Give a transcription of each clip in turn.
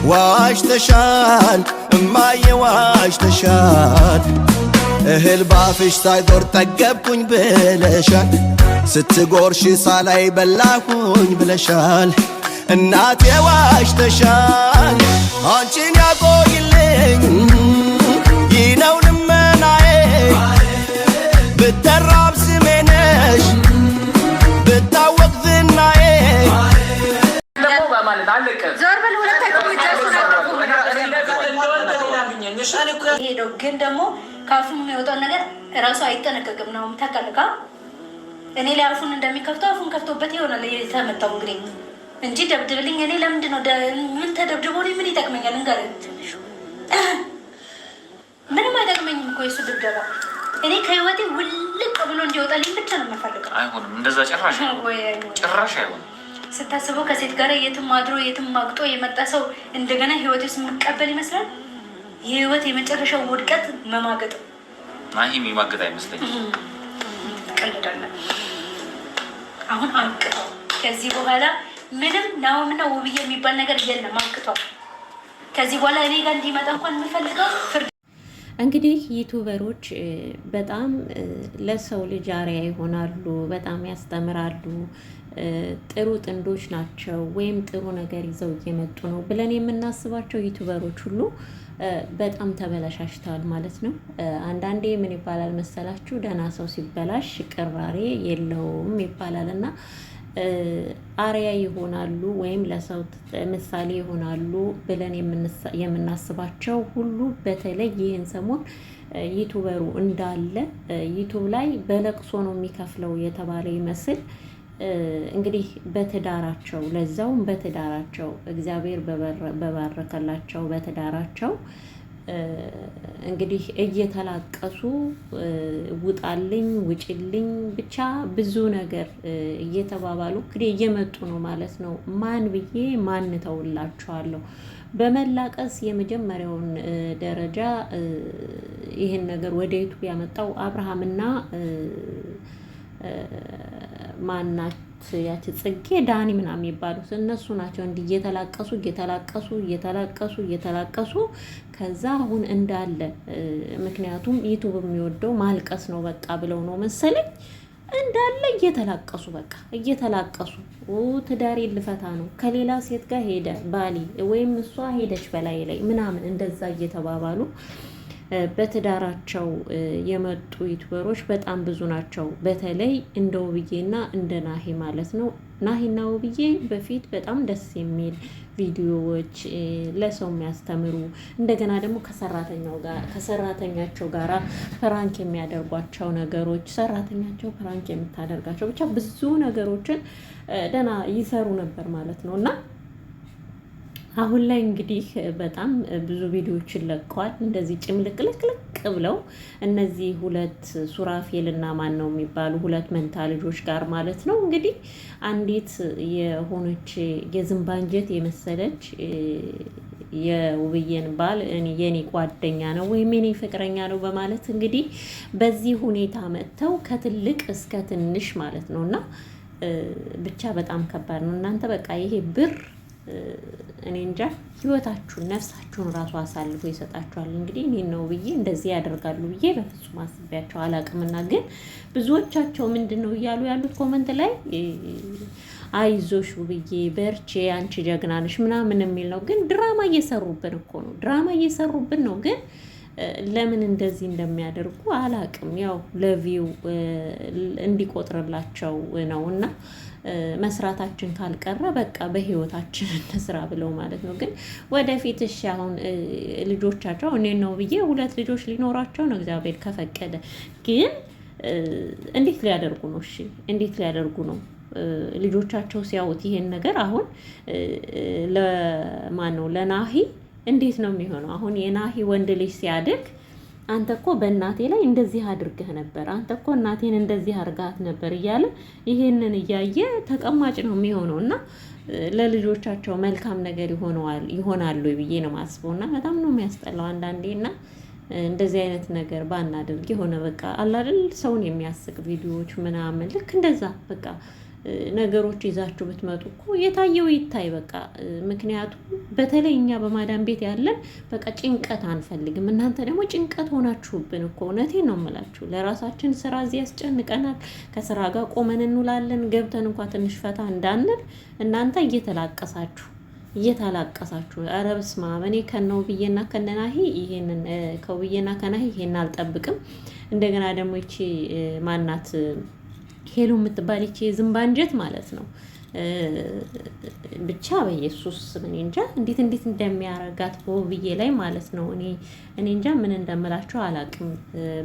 ዋሽተሻል እማዬ ዋሽተሻል እህል ባፍሽ ሳይዞር ጠገብኩኝ ብለሻል ስትጎርሽ ሳላይ በላኩኝ ብለሻል እናቴ ዋሽተሻል አንቺን ያቆይልኝ ይነው ልመናዬ ብተራብ ስሜ ነሽ ብታወቅ ዝናዬ ዞር በል ሁለታችሁ ሄደው ግን ደግሞ ካፉ የሚወጣው ነገር እራሱ አይጠነቀቅም ነው ታውቃለህ። እኔ ላይ አፉን እንደሚከፍተው አፉን ከፍቶበት ይሆናል የተመታው እንግዲህ እንጂ ደብድብልኝ እኔ ለምንድን ነው ምን ተደብድቦ እኔ ምን ይጠቅመኛል? እንገርህ ምንም አይጠቅመኝም እኮ የሱ ድብደባ። እኔ ከህይወቴ ውልቅ ብሎ እንዲወጣልኝ ብቻ ነው የምፈልገው። አይሆንም እንደዛ ጭራሽ አይሆንም። ስታስበው ከሴት ጋር የትም አድሮ የትም ማግጦ የመጣ ሰው እንደገና ህይወቴ ውስጥ የምቀበል ይመስላል። የህይወት የመጨረሻው ውድቀት መማገጥ ነው። ማሂ የሚማገጥ አይመስለኝም። ቀልዳለህ አሁን አንቅተው ከዚህ በኋላ ምንም ናውምና ውብዬ የሚባል ነገር የለም። አንቅተው ከዚህ በኋላ እኔ ጋር እንዲመጣ እንኳን የምፈልገው ፍርድ። እንግዲህ ዩቱበሮች በጣም ለሰው ልጅ አርአያ ይሆናሉ፣ በጣም ያስተምራሉ፣ ጥሩ ጥንዶች ናቸው ወይም ጥሩ ነገር ይዘው እየመጡ ነው ብለን የምናስባቸው ዩቱበሮች ሁሉ በጣም ተበላሽተዋል ማለት ነው። አንዳንዴ ምን ይባላል መሰላችሁ፣ ደህና ሰው ሲበላሽ ቅራሬ የለውም ይባላል እና አርአያ ይሆናሉ ወይም ለሰው ምሳሌ ይሆናሉ ብለን የምናስባቸው ሁሉ በተለይ ይህን ሰሞን ዩቱበሩ እንዳለ ዩቱብ ላይ በለቅሶ ነው የሚከፍለው የተባለ ይመስል እንግዲህ በትዳራቸው ለዛውም በትዳራቸው እግዚአብሔር በባረከላቸው በትዳራቸው እንግዲህ እየተላቀሱ ውጣልኝ ውጭልኝ ብቻ ብዙ ነገር እየተባባሉ እንግዲህ እየመጡ ነው ማለት ነው። ማን ብዬ ማን ተውላችኋለሁ? በመላቀስ የመጀመሪያውን ደረጃ ይህን ነገር ወደ ዩቱብ ያመጣው አብርሃምና ማናት ያቺ ጽጌ ዳኒ ምናምን የሚባሉት እነሱ ናቸው። እንዲህ እየተላቀሱ ከዛ አሁን እንዳለ ምክንያቱም ዩቱብ የሚወደው ማልቀስ ነው በቃ ብለው ነው መሰለኝ እንዳለ እየተላቀሱ ትዳሬ ልፈታ ነው ከሌላ ሴት ጋር ሄደ ባሊ ወይም እሷ ሄደች በላይ ላይ ምናምን እንደዛ እየተባባሉ በትዳራቸው የመጡ ዩቱበሮች በጣም ብዙ ናቸው። በተለይ እንደ ውብዬና እንደ ናሂ ማለት ነው። ናሂና ውብዬ በፊት በጣም ደስ የሚል ቪዲዮዎች ለሰው የሚያስተምሩ እንደገና ደግሞ ከሰራተኛቸው ጋራ ፕራንክ የሚያደርጓቸው ነገሮች ሰራተኛቸው ፕራንክ የምታደርጋቸው ብቻ ብዙ ነገሮችን ደህና ይሰሩ ነበር ማለት ነው እና አሁን ላይ እንግዲህ በጣም ብዙ ቪዲዮዎችን ለቀዋል። እንደዚህ ጭምልቅልቅልቅ ብለው እነዚህ ሁለት ሱራፌልና ማን ነው የሚባሉ ሁለት መንታ ልጆች ጋር ማለት ነው እንግዲህ አንዲት የሆነች የዝንባንጀት የመሰለች የውብዬን ባል የኔ ጓደኛ ነው ወይም የኔ ፍቅረኛ ነው በማለት እንግዲህ በዚህ ሁኔታ መጥተው ከትልቅ እስከ ትንሽ ማለት ነውና ብቻ በጣም ከባድ ነው። እናንተ በቃ ይሄ ብር እኔ እንጃ ህይወታችሁን ነፍሳችሁን ራሱ አሳልፎ ይሰጣችኋል። እንግዲህ እኔ ነው ብዬ እንደዚህ ያደርጋሉ ብዬ በፍጹም አስቤያቸው አላቅምና ግን ብዙዎቻቸው ምንድነው እያሉ ያሉት ኮመንት ላይ አይዞሽ ውብዬ በርቼ አንቺ ጀግና ነሽ ምናምን የሚል ነው። ግን ድራማ እየሰሩብን ነው ግን ለምን እንደዚህ እንደሚያደርጉ አላቅም። ያው ለቪው እንዲቆጥርላቸው ነውና መስራታችን ካልቀረ በቃ በህይወታችን እንስራ ብለው ማለት ነው። ግን ወደፊት እሺ አሁን ልጆቻቸው እኔ ነው ብዬ ሁለት ልጆች ሊኖራቸው ነው እግዚአብሔር ከፈቀደ። ግን እንዴት ሊያደርጉ ነው? እሺ እንዴት ሊያደርጉ ነው? ልጆቻቸው ሲያዩት ይሄን ነገር አሁን ለማን ነው ለናሂ እንዴት ነው የሚሆነው? አሁን የናሂ ወንድ ልጅ ሲያድግ አንተ እኮ በእናቴ ላይ እንደዚህ አድርገህ ነበር፣ አንተ እኮ እናቴን እንደዚህ አድርጋት ነበር እያለ ይሄንን እያየ ተቀማጭ ነው የሚሆነው እና ለልጆቻቸው መልካም ነገር ይሆናሉ ብዬ ነው የማስበው። እና በጣም ነው የሚያስጠላው አንዳንዴ እና እንደዚህ አይነት ነገር ባናደርግ የሆነ በቃ አለ አይደል ሰውን የሚያስቅ ቪዲዮዎች ምናምን ልክ እንደዛ በቃ ነገሮች ይዛችሁ ብትመጡ እኮ የታየው ይታይ በቃ። ምክንያቱም በተለይ እኛ በማዳም ቤት ያለን በቃ ጭንቀት አንፈልግም። እናንተ ደግሞ ጭንቀት ሆናችሁብን እኮ። እውነቴን ነው የምላችሁ። ለራሳችን ስራ እዚህ ያስጨንቀናል። ከስራ ጋር ቆመን እንውላለን። ገብተን እንኳን ትንሽ ፈታ እንዳንል እናንተ እየተላቀሳችሁ ኧረ በስመ አብ። እኔ ከነውብዬና ከነናሂ ይሄንን ከውብዬና ከናሂ ይሄን አልጠብቅም። እንደገና ደግሞ ይቺ ማናት ሄሉ የምትባል ይቺ ዝምባንጀት ማለት ነው። ብቻ በኢየሱስ ምን እንጃ እንዴት እንደሚያረጋት በውብዬ ላይ ማለት ነው። እኔ እንጃ ምን እንደምላቸው አላቅም።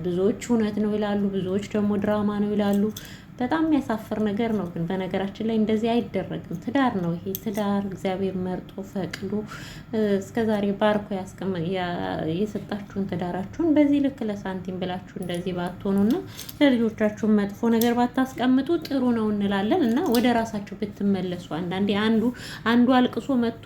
ብዙዎች እውነት ነው ይላሉ፣ ብዙዎች ደግሞ ድራማ ነው ይላሉ። በጣም የሚያሳፍር ነገር ነው። ግን በነገራችን ላይ እንደዚህ አይደረግም። ትዳር ነው ይሄ። ትዳር እግዚአብሔር መርጦ ፈቅዶ እስከዛሬ ባርኮ የሰጣችሁን ትዳራችሁን በዚህ ልክ ለሳንቲም ብላችሁ እንደዚህ ባትሆኑና ለልጆቻችሁ መጥፎ ነገር ባታስቀምጡ ጥሩ ነው እንላለን። እና ወደ ራሳችሁ ብትመለሱ። አንዳንዴ አንዱ አልቅሶ መጥቶ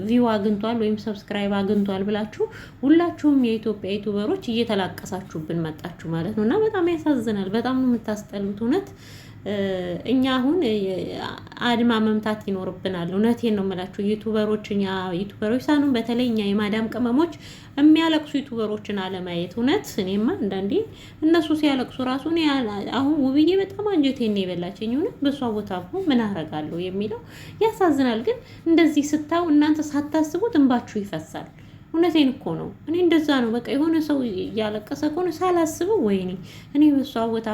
ቪው አግኝቷል ወይም ሰብስክራይብ አግኝቷል ብላችሁ ሁላችሁም የኢትዮጵያ ዩቲዩበሮች እየተላቀሳችሁብን መጣችሁ ማለት ነው። እና በጣም ያሳዝናል። በጣም ነው የምታስጠሉት። እኛ አሁን አድማ መምታት ይኖርብናል። እውነቴን ነው የምላችሁ። ዩቲዩበሮች ሳይሆን በተለይ እኛ የማዳም ቅመሞች የሚያለቅሱ ዩቲዩበሮችን አለማየት። እውነት እኔማ አንዳንዴ እነሱ ሲያለቅሱ ራሱ አሁን ውብዬ በጣም አንጀቴን ነው የበላችኝ። እውነት በሷ ቦታ ምን አረጋለሁ የሚለው ያሳዝናል። ግን እንደዚህ ስታው እናንተ ሳታስቡት እንባችሁ ይፈሳል። እውነቴን እኮ ነው። እኔ እንደዛ ነው በቃ። የሆነ ሰው እያለቀሰ ከሆነ ሳላስበው ወይኔ እኔ በሷ ቦታ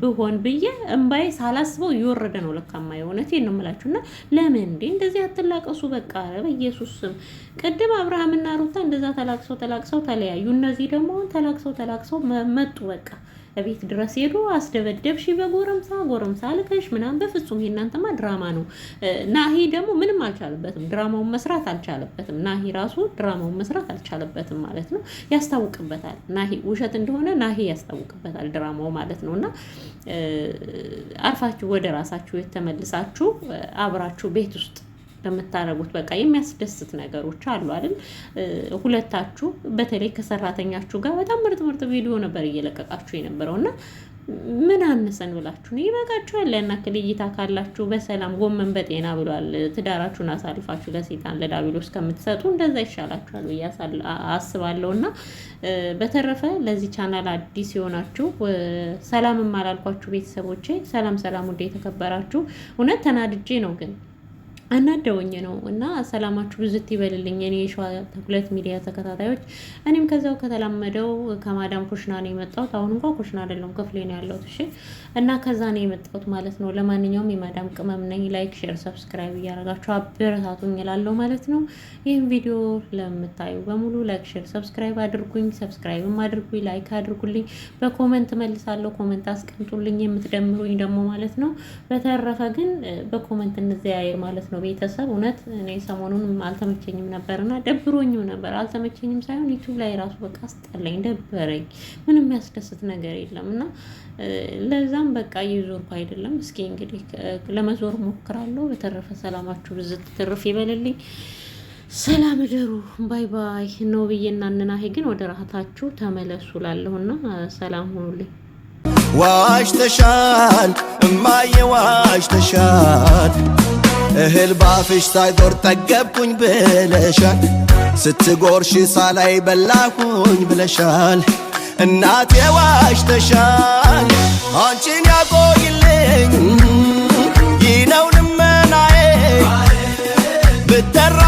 ብሆን ብዬ እምባዬ ሳላስበው እየወረደ ነው ለካማ። እውነቴን ነው የምላችሁ። እና ለምን እንዴ እንደዚህ አትላቀሱ? በቃ በኢየሱስ ስም። ቅድም አብርሃምና ሩታ እንደዛ ተላቅሰው ተለያዩ። እነዚህ ደግሞ ተላቅሰው መጡ በቃ ቤት ድረስ ሄዱ። አስደበደብሽ በጎረምሳ ልከሽ ምናምን። በፍጹም የእናንተማ ድራማ ነው። ናሂ ደግሞ ምንም አልቻለበትም፣ ድራማውን መስራት አልቻለበትም። ናሂ ራሱ ድራማውን መስራት አልቻለበትም ማለት ነው። ያስታውቅበታል። ናሂ ውሸት እንደሆነ ናሂ ያስታውቅበታል ድራማው ማለት ነው። እና አርፋችሁ ወደ ራሳችሁ የተመልሳችሁ አብራችሁ ቤት ውስጥ በምታረጉት በቃ የሚያስደስት ነገሮች አሉ አይደል? ሁለታችሁ በተለይ ከሰራተኛችሁ ጋር በጣም ምርጥ ቪዲዮ ነበር እየለቀቃችሁ የነበረውና ምን አነሰን ብላችሁ ነው? ይበቃችኋል። ያናክል እይታ ካላችሁ በሰላም ጎመን በጤና ብሏል። ትዳራችሁን አሳልፋችሁ ለሰይጣን ለዳቢሎስ ከምትሰጡ እንደዛ ይሻላችኋል ብዬ አስባለሁና በተረፈ ለዚህ ቻናል አዲስ የሆናችሁ ሰላምም አላልኳችሁ ቤተሰቦቼ፣ ሰላም ውዴ የተከበራችሁ። እውነት ተናድጄ ነው ግን አናደውኝ ነው እና ሰላማችሁ ብዝት ይበልልኝ የኔ የሸዋ ተኩለት ሚዲያ ተከታታዮች። እኔም ከዛው ከተላመደው ከማዳም ኩሽና ነው የመጣሁት። አሁን እንኳን ኩሽና አይደለም ክፍሌ ነው ያለሁት። እሺ። እና ከዛ ነው የመጣሁት ማለት ነው። ለማንኛውም የማዳም ቅመም ነኝ። ላይክ፣ ሼር፣ ሰብስክራይብ እያደረጋችሁ አበረታቱኝ እላለሁ ማለት ነው። ይህን ቪዲዮ ለምታዩ በሙሉ ላይክ፣ ሼር፣ ሰብስክራይብ አድርጉኝ። ሰብስክራይብም አድርጉኝ፣ ላይክ አድርጉልኝ። በኮሜንት መልሳለሁ። ኮሜንት አስቀምጡልኝ የምትደምሩኝ ደግሞ ማለት ነው። በተረፈ ግን በኮሜንት እንዘያየር ማለት ነው። ቤተሰብ እውነት እኔ ሰሞኑን አልተመቸኝም ነበርና ደብሮኝም ነበር። አልተመቸኝም ሳይሆን ዩቲዩብ ላይ ራሱ በቃ አስጠላኝ፣ ደበረኝ። ምንም ያስደስት ነገር የለም እና ለዛም በቃ እየዞርኩ አይደለም። እስኪ እንግዲህ ለመዞር ሞክራለሁ። በተረፈ ሰላማችሁ ብዝት ትርፍ ይበልልኝ። ሰላም እደሩ። ባይ ባይ ነው ብዬና እናናሄ ግን ወደ ራታችሁ ተመለሱ ላለሁና ሰላም ሁኑልኝ። ዋሽተሻል እማዬ ዋሽተሻል፣ እህል ባፍሽ ሳይዞር ጠገብኩኝ ብለሻል። ስትጎርሽ ሳላይ በላኩኝ ብለሻል። እናቴ ዋሽተሻል፣ አንቺን ያቆይልኝ ይህ ነው ልመናዬ ብተራ